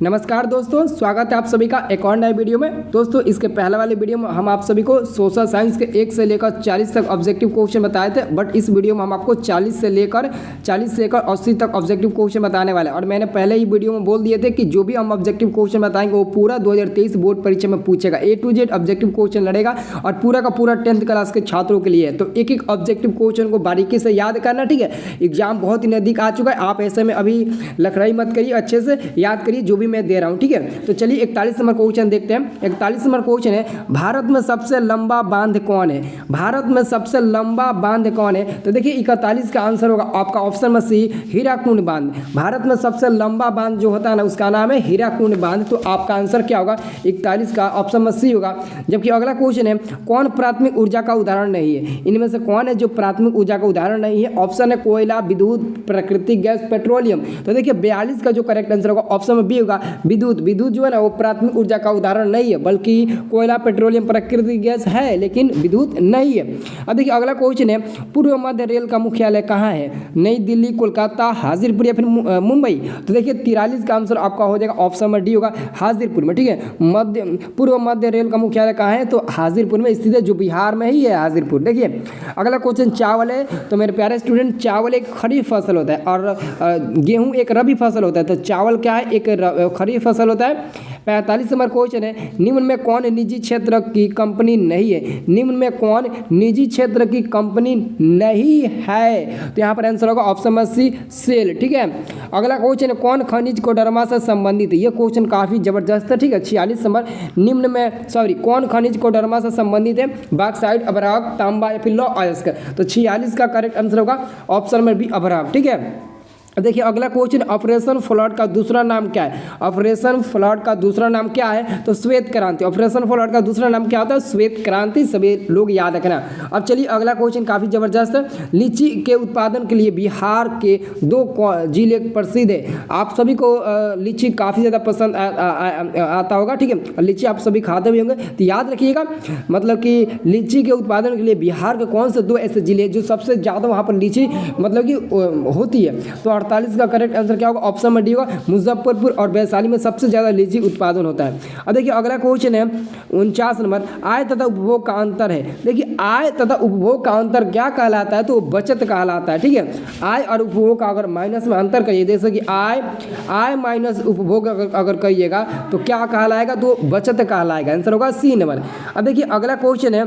नमस्कार दोस्तों, स्वागत है आप सभी का एक और नए वीडियो में। दोस्तों इसके पहले वाले वीडियो में हम आप सभी को सोशल साइंस के 1 से लेकर 40 तक ऑब्जेक्टिव क्वेश्चन बताए थे, बट इस वीडियो में हम आपको 40 से लेकर 80 तक ऑब्जेक्टिव क्वेश्चन बताने वाले हैं। और मैंने पहले ही वीडियो में बोल दिए थे कि जो भी हम ऑब्जेक्टिव क्वेश्चन बताएंगे वो पूरा 2023 बोर्ड परीक्षा में पूछेगा। A to Z objective question लड़ेगा और पूरा का पूरा 10th क्लास के छात्रों के लिए है। तो एक एक ऑब्जेक्टिव क्वेश्चन को बारीकी से याद करना, ठीक है। एग्जाम बहुत ही नजदीक आ चुका है, आप ऐसे में अभी लखराई मत करिए, अच्छे से याद करिए जो भी मैं दे रहा हूँ, ठीक है। तो चलिए 41 नंबर क्वेश्चन देखते हैं। 41 नंबर क्वेश्चन है, भारत में सबसे लंबा बांध कौन है? भारत में सबसे लंबा बांध कौन है? तो देखिए 41 का आंसर होगा आपका ऑप्शन में सी, हीराकुंड बांध। भारत में सबसे लंबा बांध जो होता है ना, उसका नाम है हीराकुंड बांध। तो आपका आंसर क्या होगा? 41 का ऑप्शन में सी होगा। जबकि अगला क्वेश्चन है, कौन प्राथमिक ऊर्जा का उदाहरण नहीं है? इनमें से कौन है जो प्राथमिक ऊर्जा का उदाहरण नहीं है? ऑप्शन है कोयला, विद्युत, प्राकृतिक गैस, पेट्रोलियम। तो देखिए 42 का जो करेक्ट आंसर होगा ऑप्शन में बी होगा, विद्युत। विद्युत जो है ना वो प्राथमिक ऊर्जा का उदाहरण नहीं है, बल्कि कोयला, पेट्रोलियम, प्राकृतिक गैस है, लेकिन विद्युत नहीं है। अब देखिए अगला क्वेश्चन है, पूर्व मध्य रेल का मुख्यालय कहाँ है? नई दिल्ली, कोलकाता, हाजीरपुर या फिर मुंबई? तो देखिए 43 का आंसर आपका हो जाएगा ऑप्शन में डी होगा, हाजीरपुर में, ठीक है। पूर्व मध्य रेल का मुख्यालय कहाँ है? तो हाजीरपुर में स्थित है, जो बिहार में ही है हाजीरपुर। देखिए अगला क्वेश्चन चावल है। तो मेरे प्यारे स्टूडेंट, चावल एक खरीफ फसल होता है और गेहूं एक रबी फसल होता है। तो चावल क्या है? एक खरीफ फसल होता है। 45 नंबर क्वेश्चन है, निम्न में कौन निजी क्षेत्र की कंपनी नहीं है? निम्न में कौन निजी क्षेत्र की कंपनी नहीं है? तो यहाँ पर आंसर होगा ऑप्शन में सी, सेल, ठीक है। अगला क्वेश्चन है, कौन खनिज कोडरमा से संबंधित है? ये क्वेश्चन काफी जबरदस्त है, ठीक है। 46 नंबर, निम्न में कौन खनिज कोडरमा से संबंधित है? बॉक्साइट, अभ्राग, तांबा या फिर लौह अयस्क? तो 46 का करेक्ट आंसर होगा ऑप्शन में बी, अभ्राग, ठीक है। देखिए अगला क्वेश्चन, ऑपरेशन फ्लड का दूसरा नाम क्या है? ऑपरेशन फ्लड का दूसरा नाम क्या है? तो श्वेत क्रांति। ऑपरेशन फ्लड का दूसरा नाम क्या होता है? श्वेत क्रांति। सभी लोग याद रखना। अब चलिए अगला क्वेश्चन काफी जबरदस्त है, लीची के उत्पादन के लिए बिहार के 2 जिले प्रसिद्ध है। आप सभी को लीची काफी ज्यादा पसंद आता होगा, ठीक है। लीची आप सभी खाते भी होंगे, तो याद रखिएगा, मतलब कि लीची के उत्पादन के लिए बिहार के कौन से 2 ऐसे जिले जो सबसे ज्यादा वहाँ पर लीची मतलब कि होती है? तो 48 का करेक्ट आंसर क्या होगा? ऑप्शन में डी होगा, मुजफ्फरपुर और वैशाली में सबसे ज्यादा लीची उत्पादन होता है। अब देखिए अगला क्वेश्चन है 49 नंबर, आय तथा उपभोग का अंतर है। देखिए आय तथा उपभोग का अंतर क्या कहलाता है? तो बचत कहलाता है, ठीक है। आय और उपभोग का अगर माइनस में अंतर करिए, जैसे कि आय माइनस उपभोग अगर करिएगा तो क्या कहलाएगा? तो बचत कहलाएगा। आंसर होगा सी नंबर। अब देखिए अगला क्वेश्चन है,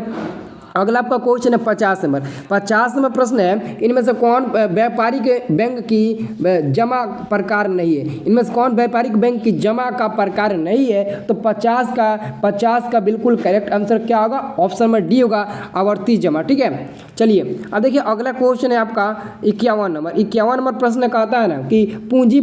अगला आपका क्वेश्चन है 50 नंबर। 50 नंबर प्रश्न है, इनमें से कौन व्यापारिक बैंक की जमा प्रकार नहीं है? इनमें से कौन व्यापारिक बैंक की जमा का प्रकार नहीं है? तो 50 का बिल्कुल करेक्ट आंसर क्या होगा? ऑप्शन में डी होगा, आवर्ती जमा, ठीक है। चलिए अब देखिए अगला क्वेश्चन है आपका 51 नंबर। 51 नंबर प्रश्न कहता है ना कि पूंजी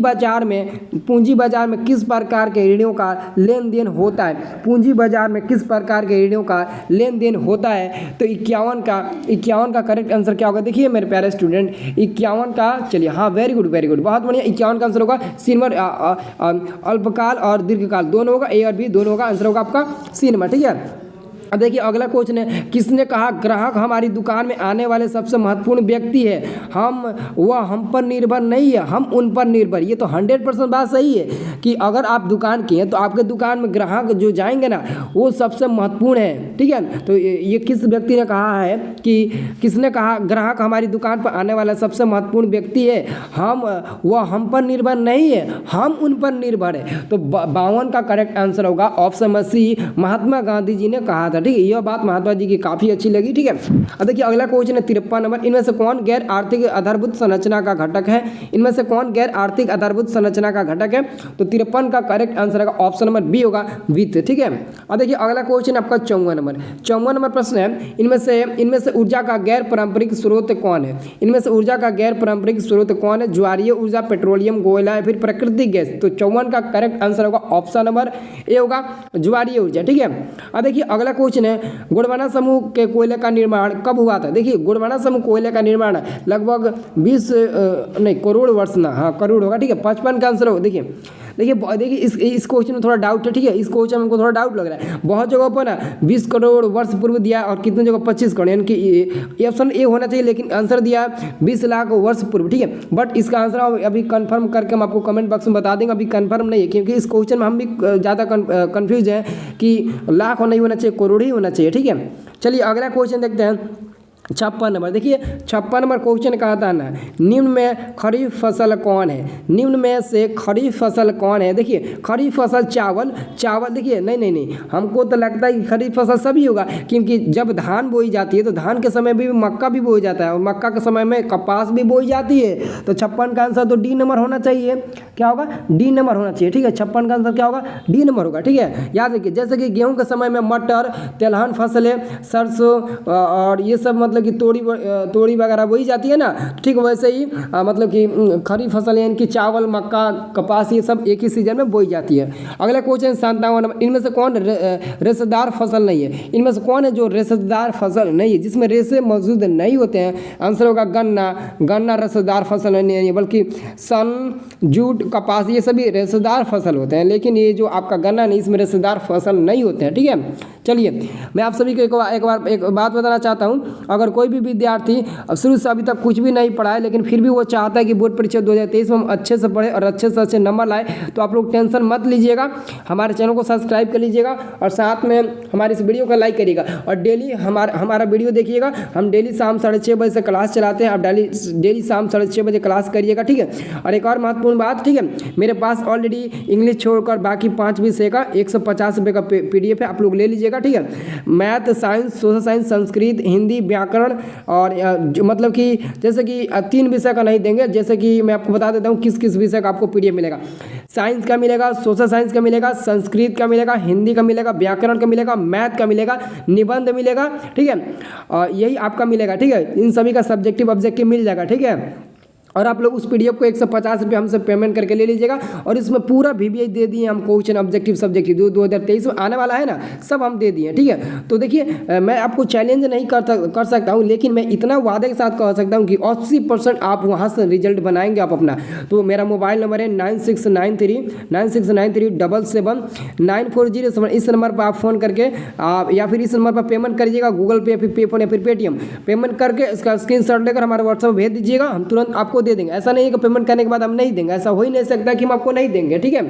बाजार में किस प्रकार के ऋणों का लेन देन होता है? पूंजी बाजार में किस प्रकार के ऋणों का लेन देन होता है? तो 51 का करेक्ट आंसर क्या होगा? देखिए मेरे प्यारे स्टूडेंट 51 का, चलिए हाँ, वेरी गुड, बहुत बढ़िया। 51 का आंसर होगा सी नंबर, अल्पकाल और दीर्घकाल दोनों होगा, ए और बी दोनों होगा। आंसर होगा आपका सी नंबर, ठीक है। अब देखिए अगला क्वेश्चन है, किसने कहा ग्राहक हमारी दुकान में आने वाले सबसे महत्वपूर्ण व्यक्ति है? वह हम पर निर्भर नहीं है, हम उन पर निर्भर। ये तो 100% बात सही है कि अगर आप दुकान की हैं तो आपके दुकान में ग्राहक जो जाएंगे ना वो सबसे महत्वपूर्ण है, ठीक है। तो ये किस व्यक्ति ने कहा है कि किसने कहा ग्राहक हमारी दुकान पर आने वाला सबसे महत्वपूर्ण व्यक्ति है? वह हम पर निर्भर नहीं है, हम उन पर निर्भर है। तो 52 का करेक्ट आंसर होगा ऑप्शन में सी, महात्मा गांधी जी ने कहा था, ठीक है। यह बात महात्मा जी की काफी अच्छी लगी, ठीक है। अब देखिए अगला क्वेश्चन है 53 नंबर, इनमें से कौन गैर आर्थिक आधारभूत संरचना का घटक है? इनमें से कौन गैर आर्थिक आधारभूत संरचना का घटक है? तो 53 का करेक्ट आंसर है ऑप्शन नंबर बी होगा, वित्त, ठीक है। अब देखिए अगला क्वेश्चन आपका 54 नंबर प्रश्न है, इनमें से ऊर्जा का गैर पारंपरिक स्रोत कौन है? इनमें से ऊर्जा का गैर पारंपरिक स्रोत कौन है? ज्वारीय ऊर्जा, पेट्रोलियम, कोयला या फिर प्राकृतिक गैस? तो 54 का करेक्ट आंसर होगा ऑप्शन नंबर ए होगा, ज्वारीय ऊर्जा, ठीक है। अब देखिए अगला क्वेश्चन है, गोंडवाना समूह के कोयले का निर्माण कब हुआ था? देखिए गोंडवाना समूह कोयले का निर्माण लगभग 20 करोड़ वर्ष ना, हाँ करोड़ होगा, ठीक है। 55 का आंसर होगा। देखिए देखिए इस क्वेश्चन में थोड़ा डाउट है, ठीक है। इस क्वेश्चन में हमको थोड़ा डाउट लग रहा है। बहुत जगह पर ना 20 करोड़ वर्ष पूर्व दिया है और कितने जगह 25 करोड़, यानी कि ये ऑप्शन ए होना चाहिए, लेकिन आंसर दिया 20 लाख वर्ष पूर्व, ठीक है। बट इसका आंसर अभी कंफर्म करके हम आपको कमेंट बॉक्स में बता देंगे। अभी कंफर्म नहीं है, क्योंकि इस क्वेश्चन में हम भी ज़्यादा कंफ्यूज हैं कि लाख नहीं होना चाहिए, करोड़ ही होना चाहिए, ठीक है। चलिए अगला क्वेश्चन देखते हैं 56 नंबर। देखिए 56 नंबर क्वेश्चन कहता है ना, निम्न में खरीफ फसल कौन है? निम्न में से खरीफ फसल कौन है? देखिए खरीफ फसल चावल, देखिए नहीं, हमको तो लगता है कि खरीफ फसल सभी होगा, क्योंकि जब धान बोई जाती है तो धान के समय भी मक्का भी बोई जाता है और मक्का के समय में कपास भी बोई जाती है। तो 56 का आंसर तो डी नंबर होना चाहिए। क्या होगा? डी नंबर होना चाहिए, ठीक है। 56 का आंसर क्या होगा? डी नंबर होगा, ठीक है। याद रखिए, जैसे कि गेहूँ के समय में मटर, तिलहन फसलें, सरसों और ये सब मतलब कि तोड़ी वगैरह बोई जाती है ना, ठीक वैसे ही मतलब कि खरीफ फसल यानी कि चावल, मक्का, कपास ये सब एक ही सीजन में बोई जाती है। अगला क्वेश्चन 57 नंबर, इनमें से कौन रेशेदार फसल नहीं है? इनमें से कौन है जो रेशेदार फसल नहीं है, जिसमें रेशे मौजूद नहीं होते हैं? आंसर होगा गन्ना रेशेदार फसल नहीं है, बल्कि सन, जूट, कपास ये सभी रेशेदार फसल होते हैं, लेकिन ये जो आपका गन्ना नहीं, इसमें रेशेदार फसल नहीं होते हैं, ठीक है। चलिए मैं आप सभी को एक बात बताना चाहता हूँ। अगर कोई भी विद्यार्थी शुरू से अभी तक कुछ भी नहीं पढ़ा है, लेकिन फिर भी वो चाहता है कि बोर्ड परीक्षा 2023 में हम अच्छे से पढ़े और अच्छे से अच्छे नंबर लाए, तो आप लोग टेंशन मत लीजिएगा। हमारे चैनल को सब्सक्राइब कर लीजिएगा और साथ में हमारी इस वीडियो को लाइक करिएगा और डेली हमारा वीडियो देखिएगा। हम डेली शाम 6:30 बजे से क्लास चलाते हैं। आप डेली शाम 6:30 बजे क्लास करिएगा, ठीक है। और एक और महत्वपूर्ण बात, ठीक है, मेरे पास ऑलरेडी इंग्लिश छोड़कर बाकी 5 विषय का 150 रुपये का PDF है, आप लोग ले लीजिएगा, ठीक है। Math, science, social science, Sanskrit, Hindi, व्याकरण और मतलब कि जैसे कि 3 विषय का नहीं देंगे। जैसे कि मैं आपको बता देता हूँ किस किस विषय का आपको PDF मिलेगा। साइंस का मिलेगा, सोशल साइंस का मिलेगा, संस्कृत का मिलेगा, हिंदी का मिलेगा, व्याकरण का मिलेगा, मैथ का मिलेगा, निबंध मिलेगा, ठीक है। और यही आपका मिलेगा, ठीक है। इन सभी का सब्जेक्टिव ऑब्जेक्टिव मिल जाएगा, ठीक है। और आप लोग उस PDF को 150 रुपये हमसे पेमेंट करके ले लीजिएगा। और इसमें पूरा VBI दे दिए हम, क्वेश्चन ऑब्जेक्टिव सब्जेक्टिव 2023 में आने वाला है ना, सब हम दे दिए, ठीक है। तो देखिए मैं आपको चैलेंज नहीं कर सकता हूँ, लेकिन मैं इतना वादे के साथ कह सकता हूँ कि 80% आप वहाँ से रिजल्ट बनाएंगे आप अपना। तो मेरा मोबाइल नंबर है 9693 इस नंबर पर आप फ़ोन करके आप या फिर इस नंबर पर पेमेंट करिएगा, गूगल पे, फिर पेफोन या फिर पेटीएम पेमेंट करके इसका स्क्रीनशॉट लेकर हमारे व्हाट्सएप भेज दीजिएगा, हम तुरंत आपको दे देंगे। ऐसा नहीं है कि पेमेंट करने के बाद हम नहीं देंगे, ऐसा हो ही नहीं सकता कि हम आपको नहीं देंगे, ठीक है।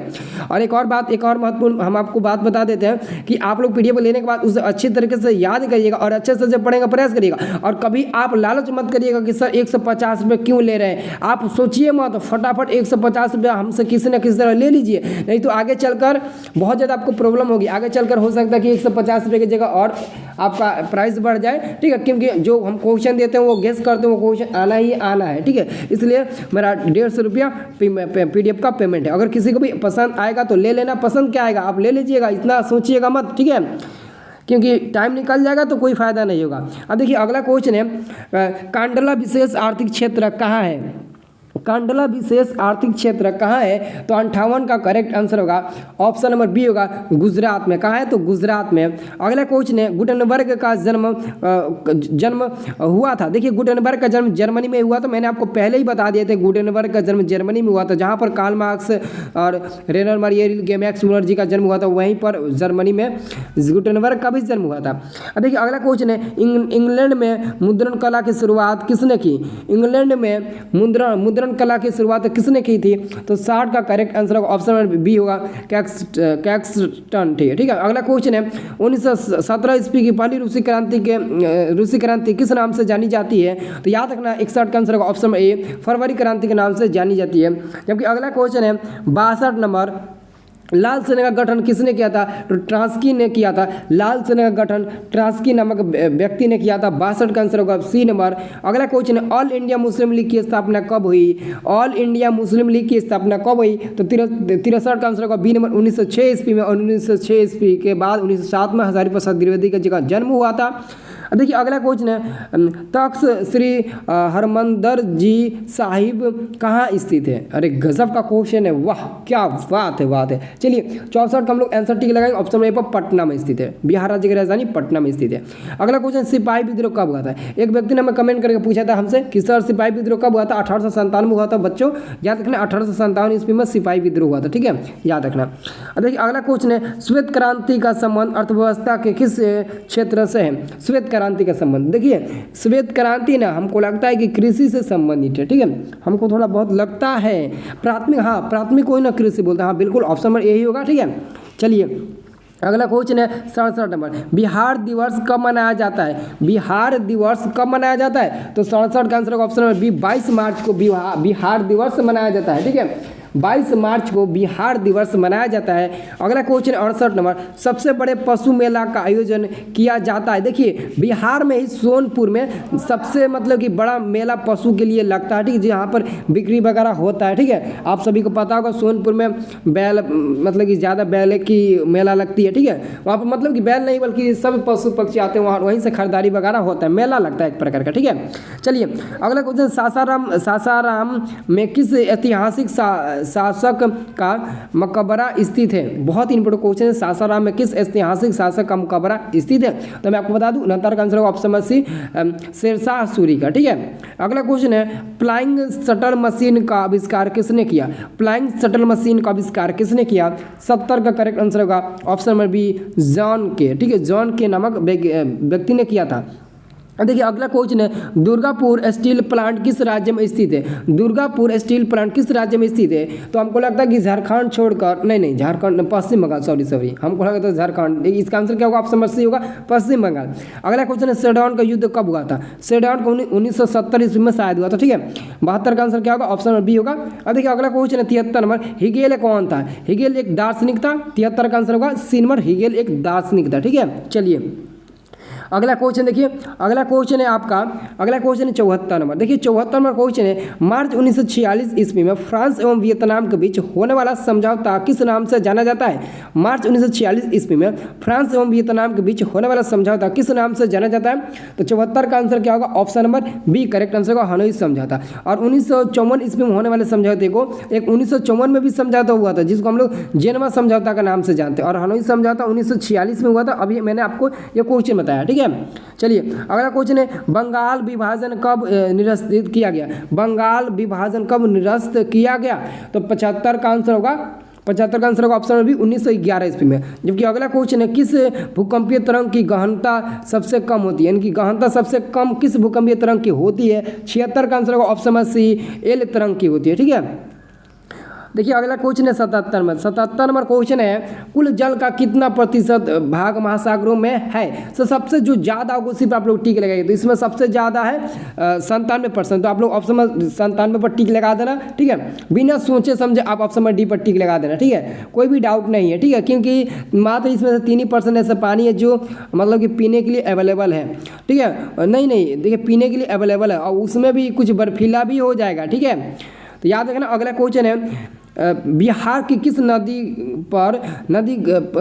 और एक और महत्वपूर्ण हम आपको बात बता देते हैं कि आप लोग PDF लेने के बाद उसे अच्छी तरीके से याद करिएगा और अच्छे से जब पढ़ेंगे प्रयास करिएगा। और कभी आप लालच मत करिएगा कि सर 150 रुपये क्यों ले रहे हैं। आप सोचिए मत, फटाफट 150 रुपये हमसे किसी न किसी तरह ले लीजिए, नहीं तो आगे चलकर बहुत ज़्यादा आपको प्रॉब्लम होगी। आगे चलकर हो सकता है कि 150 रुपये की जगह और आपका प्राइस बढ़ जाए, ठीक है, क्योंकि जो हम क्वेश्चन देते हैं वो गेस करते हैं, वो क्वेश्चन आना ही आना है, ठीक है। इसलिए मेरा 150 रुपया PDF का पेमेंट है। अगर किसी को भी पसंद आएगा तो ले लेना, पसंद क्या आएगा आप ले लीजिएगा, इतना सोचिएगा मत, ठीक है, क्योंकि टाइम निकल जाएगा तो कोई फायदा नहीं होगा। अब देखिए अगला क्वेश्चन है, कांडला विशेष आर्थिक क्षेत्र कहाँ है? कांडला विशेष आर्थिक क्षेत्र कहाँ है? तो 58 का करेक्ट आंसर होगा ऑप्शन नंबर बी होगा, गुजरात में। कहाँ है? तो गुजरात में। अगला क्वेश्चन है, गुटेनबर्ग का जन्म हुआ था। देखिए गुटेनबर्ग का जन्म जर्मनी में हुआ था, मैंने आपको पहले ही बता दिए थे गुटेनबर्ग का जन्म जर्मनी में हुआ था, जहाँ पर कार्ल मार्क्स और रेनर मार्क मैक्स मूलर जी का जन्म हुआ था, वहीं पर जर्मनी में गुटेनबर्ग का भी जन्म हुआ था। अब देखिए अगला क्वेश्चन है, इंग्लैंड में मुद्रण कला की शुरुआत किसने की? इंग्लैंड में मुद्रण कला की शुरुआत किसने की थी? तो 60 का करेक्ट आंसर होगा ऑप्शन नंबर बी होगा, कैक्सटन, ठीक है। अगला क्वेश्चन है, 1917 ईस्वी की पहली रूसी क्रांति किस नाम से जानी जाती है? तो याद रखना 61 का आंसर होगा ऑप्शन नंबर ए, फरवरी क्रांति के नाम से जानी जाती है। जबकि अगला क्वेश्चन है 62 नंबर, लाल सेना का गठन किसने किया था? तो ट्रांस्की ने किया था। लाल सेना का गठन ट्रांस्की नामक व्यक्ति ने किया था। 62 का आंसर होगा सी नंबर। अगला क्वेश्चन है, ऑल इंडिया मुस्लिम लीग की स्थापना कब हुई? ऑल इंडिया मुस्लिम लीग की स्थापना कब हुई? तो 63 का आंसर होगा बी नंबर, 1906 ईस्वी में। और 1906 ईस्वी के बाद 1907 में हजारी प्रसाद द्विवेदी का जगह जन्म हुआ था। देखिए अगला क्वेश्चन है, तख्त श्री हरमंदर जी साहिब कहाँ स्थित है। अरे गजब का क्वेश्चन है, वाह क्या बात है। चलिए 64 का हम लोग आंसर टिक लगाएंगे। ऑप्शन नंबर पर पटना में स्थित है, बिहार राज्य की राजधानी पटना में स्थित है। अगला क्वेश्चन, सिपाही विद्रोह कब हुआ था। एक व्यक्ति ने हमें कमेंट करके पूछा था हमसे कि सर सिपाही विद्रोह कब हुआ था। 1857 में हुआ था बच्चों, याद रखना 1857 ईस्वी में सिपाही विद्रोह हुआ था, ठीक है, याद रखना। देखिए अगला क्वेश्चन है, श्वेत क्रांति का संबंध अर्थव्यवस्था के किस क्षेत्र से है। श्वेत क्रांति का संबंध, देखिए श्वेत क्रांति ना हमको लगता है कि कृषि से संबंधित है, ठीक है, हमको थोड़ा बहुत लगता है। प्राथमिक, हाँ प्राथमिक कोई ना कृषि बोलता है, हाँ बिल्कुल ऑप्शन नंबर यही होगा, ठीक है। चलिए अगला क्वेश्चन है 67 नंबर, बिहार दिवस कब मनाया जाता है। बिहार दिवस कब मनाया जाता है, तो 67 का आंसर ऑप्शन नंबर बी, 22 मार्च को बिहार दिवस मनाया जाता है, ठीक है, 22 मार्च को बिहार दिवस मनाया जाता है। अगला क्वेश्चन 68 नंबर, सबसे बड़े पशु मेला का आयोजन किया जाता है। देखिए बिहार में ही सोनपुर में सबसे मतलब कि बड़ा मेला पशु के लिए लगता है, ठीक है, जहाँ पर बिक्री वगैरह होता है, ठीक है। आप सभी को पता होगा सोनपुर में बैल मतलब कि ज़्यादा बैल की मेला लगती है, ठीक है, वहाँ पर मतलब कि बैल नहीं बल्कि सब पशु पक्षी आते हैं वहाँ, वहीं से खरीदारी वगैरह होता है, मेला लगता है एक प्रकार का, ठीक है। चलिए अगला क्वेश्चन, सासाराम में किस ऐतिहासिक शासक का मकबरा स्थित है। बहुत ही इंपोर्टेंट क्वेश्चन है, सासाराम में किस ऐतिहासिक शासक का मकबरा स्थित है। तो मैं आपको बता दूं 69 का आंसर होगा option number C, Sher Shah Suri का, ठीक है। अगला क्वेश्चन है, फ्लाइंग शटल मशीन का आविष्कार किसने किया। फ्लाइंग शटल मशीन का आविष्कार किसने किया। 70 का करेक्ट आंसर होगा ऑप्शन नंबर बी, जॉन के, ठीक है, जॉन के नामक व्यक्ति ने किया था। देखिए अगला क्वेश्चन है, दुर्गापुर स्टील प्लांट किस राज्य में स्थित है। दुर्गापुर स्टील प्लांट किस राज्य में स्थित है। तो हमको लगता है कि झारखंड छोड़कर, नहीं झारखंड, पश्चिम बंगाल, सॉरी हमको लगता है झारखंड। इसका आंसर क्या होगा, ऑप्शन नंबर सी होगा, पश्चिम बंगाल। अगला क्वेश्चन है, सेडान का युद्ध कब हुआ था। सेडान को 1970 ईस्वी में शायद हुआ था, ठीक है। 72 का आंसर क्या होगा, ऑप्शन नंबर बी होगा। अब देखिए अगला क्वेश्चन है 73 नंबर, हिगेल कौन था। हिगेल एक दार्शनिक था। 73 का आंसर होगा सी नंबर, हिगेल एक दार्शनिक था, ठीक है। चलिए अगला क्वेश्चन देखिए, अगला क्वेश्चन है आपका, अगला क्वेश्चन है 74 नंबर। देखिए 74 नंबर क्वेश्चन है, मार्च 1946 ईस्वी में फ्रांस एवं वियतनाम के बीच होने वाला समझौता किस नाम से जाना जाता है। मार्च 1946 ईस्वी में फ्रांस एवं वियतनाम के बीच होने वाला समझौता किस नाम से जाना जाता है। तो 74 का आंसर क्या होगा, option number B correct answer होगा, हनोई समझौता। और 1954 ईस्वी में होने वाले समझौते को एक 1954 में भी समझौता हुआ था जिसको हम लोग जेनेवा समझौता का नाम से जानते हैं, और हनोई समझौता 1946 में हुआ था। अभी मैंने आपको ये क्वेश्चन बताया, ठीक है। चलिए अगला क्वेश्चन है, बंगाल विभाजन कब निरस्त किया गया। बंगाल विभाजन कब निरस्त किया गया। तो 75 का आंसर होगा, 75 का आंसर होगा ऑप्शन नंबर बी 1911 ईस्वी में। जबकि अगला क्वेश्चन है, किस भूकंपीय तरंग की गहनता सबसे कम होती है। यानी कि गहनता सबसे कम किस भूकंपीय तरंग की होती है। 76 का आंसर होगा ऑप्शन नंबर सी, एल तरंग की होती है, ठीक है। देखिए अगला क्वेश्चन है 77 में, 77 नंबर क्वेश्चन है, कुल जल का कितना प्रतिशत भाग महासागरों में है। तो सबसे जो ज़्यादा होगा उसी पर आप लोग टिक लगाइए। तो इसमें सबसे ज़्यादा है 97%। तो आप लोग ऑप्शन में 97 पर टिक लगा देना, ठीक है, बिना सोचे समझे आप ऑप्शन में डी पर टिक लगा देना, ठीक है, कोई भी डाउट नहीं है, ठीक है, क्योंकि मात्र इसमें से 3% ऐसा पानी है जो मतलब कि पीने के लिए अवेलेबल है, ठीक है। नहीं देखिए पीने के लिए अवेलेबल है और उसमें भी कुछ बर्फीला भी हो जाएगा, ठीक है। तो याद रखना अगला क्वेश्चन है, बिहार की किस नदी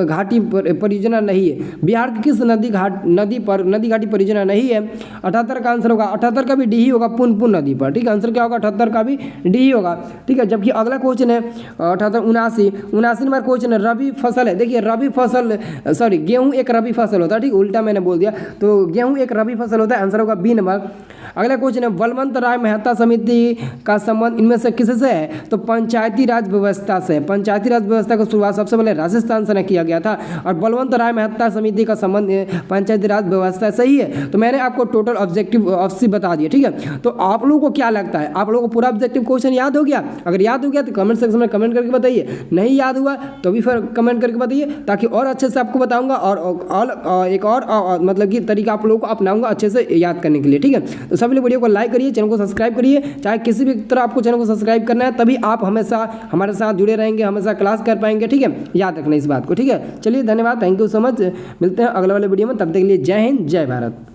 घाटी परियोजना नहीं है। बिहार की किस नदी घाटी परियोजना नहीं है। 78 का आंसर होगा, 78 का भी डी ही होगा, पुनपुन नदी पर, ठीक है, आंसर क्या होगा 78 का भी डी ही होगा, ठीक है। जबकि अगला क्वेश्चन है 79 नंबर क्वेश्चन है, रबी फसल है। देखिए रबी फसल, सॉरी गेहूँ एक रबी फसल होता है, ठीक, उल्टा मैंने बोल दिया। तो गेहूँ एक रबी फसल होता है, आंसर होगा बी नंबर। अगला क्वेश्चन है, बलवंत राय मेहता समिति का संबंध इनमें से किससे है। तो पंचायती राज व्यवस्था से। पंचायती राज व्यवस्था की शुरुआत सबसे पहले राजस्थान से किया गया था, और बलवंत राय मेहता समिति का संबंध पंचायती राज व्यवस्था सही है। तो मैंने आपको टोटल ऑब्जेक्टिव ऑफ बता दिया, ठीक है। तो आप लोगों को क्या लगता है, आप लोगों को पूरा ऑब्जेक्टिव क्वेश्चन याद हो गया। अगर याद हो गया तो कमेंट सेक्शन में कमेंट करके बताइए, नहीं याद हुआ तो भी फिर कमेंट करके बताइए, ताकि और अच्छे से आपको बताऊंगा और एक और मतलब कि तरीका आप लोगों को अपनाऊंगा अच्छे से याद करने के लिए, ठीक है। तो सभी लोग वीडियो को लाइक करिए, चैनल को सब्सक्राइब करिए, चाहे किसी भी तरह आपको चैनल को सब्सक्राइब करना है, तभी आप हमेशा हमारे साथ जुड़े रहेंगे, हमेशा क्लास कर पाएंगे, ठीक है। याद रखना इस बात को, ठीक है। चलिए धन्यवाद, थैंक यू सो मच, मिलते हैं अगले वाले वीडियो में, तब तक के लिए जय हिंद जय भारत।